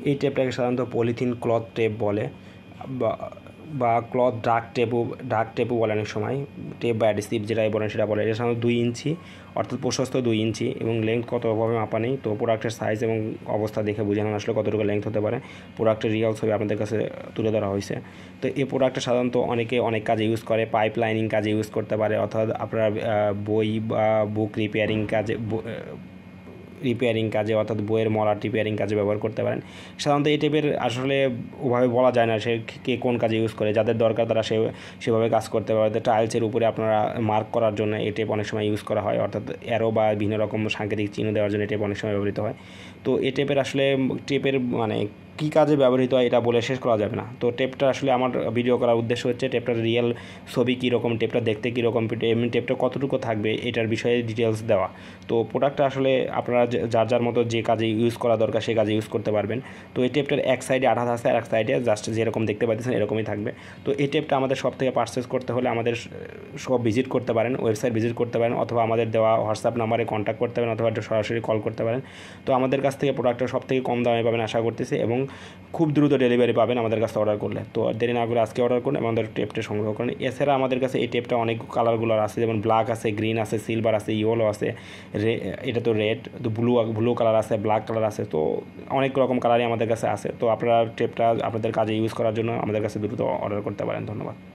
এই টেপটাকে সাধারণত polythene cloth tape বলে বা ক্লথ ডার্ক টেপও বলে অনেক সময়। টেপ বা অ্যাডিসিভ যেটাই বলেন সেটা বলে। এটা সাধারণত 2 ইঞ্চি, অর্থাৎ প্রশস্ত 2 ইঞ্চি, এবং লেন্থ কতভাবে মাপা নেই। তো প্রোডাক্টের সাইজ এবং অবস্থা দেখে বুঝে নেন আসলে কতটুকু লেন্থ হতে পারে। প্রোডাক্টের রিয়াল ছবি আপনাদের কাছে তুলে ধরা হয়েছে। তো এই প্রোডাক্টটা সাধারণত অনেকে অনেক কাজে ইউজ করে। পাইপ লাইনিং কাজে ইউজ করতে পারে, অর্থাৎ আপনার বই বা বুক রিপেয়ারিং কাজে অর্থাৎ বইয়ের মলাট রিপেয়ারিং কাজে ব্যবহার করতে পারেন। সাধারণত এই টেপের আসলে ওভাবে বলা যায় না সে কে কোন কাজে ইউজ করে, যাদের দরকার তারা সেভাবে কাজ করতে পারে। টাইলসের উপরে আপনারা মার্ক করার জন্য এই টেপ অনেক সময় ইউজ করা হয়, অর্থাৎ অ্যারো বা বিভিন্ন রকম সাংকেতিক চিহ্ন দেওয়ার জন্য এই টেপ অনেক সময় ব্যবহৃত হয়। তো এই টেপের আসলে মানে কী কাজে ব্যবহৃত হয় এটা বলে শেষ করা যাবে না। তো টেপটা আসলে আমার ভিডিও করার উদ্দেশ্য হচ্ছে টেপটার রিয়েল ছবি কীরকম, টেপটা দেখতে কীরকম, এমনি টেপটা কতটুকু থাকবে এটার বিষয়ে ডিটেলস দেওয়া। তো প্রোডাক্টটা আসলে আপনারা যার মতো যে কাজে ইউজ করা দরকার সেই কাজে ইউজ করতে পারবেন। তো এই টেপটার এক সাইডে আঠা আছে আর এক সাইডে জাস্ট যেরকম দেখতে পাচ্ছেন এরকমই থাকবে। তো এই টেপটা আমাদের সব থেকে পারচেস করতে হলে আমাদের সব ভিজিট করতে পারেন, ওয়েবসাইট ভিজিট করতে পারেন, অথবা আমাদের দেওয়া হোয়াটসঅ্যাপ নাম্বারে কন্ট্যাক্ট করতে পারেন, অথবা সরাসরি কল করতে পারেন। তো আমাদের কাছ থেকে প্রোডাক্টটা সব থেকে কম দামে পাবেন আশা করতেছি, এবং খুব দ্রুত ডেলিভারি পাবেন আমাদের কাছে অর্ডার করলে। তো দেরি না করে আজকে অর্ডার করুন আমাদের টেপটা সংগ্রহ করুন। এছাড়া আমাদের কাছে এই টেপটা অনেক কালারগুলো আছে, যেমন ব্ল্যাক আছে, গ্রিন আছে, সিলভার আছে, ইয়েলো আছে, এটা তো রেড, তো ব্লু কালার আছে, ব্ল্যাক কালার আছে। তো অনেক রকম কালারই আমাদের কাছে আছে। তো আপনারা টেপটা আপনাদের কাজে ইউজ করার জন্য আমাদের কাছে দ্রুত অর্ডার করতে পারেন। ধন্যবাদ।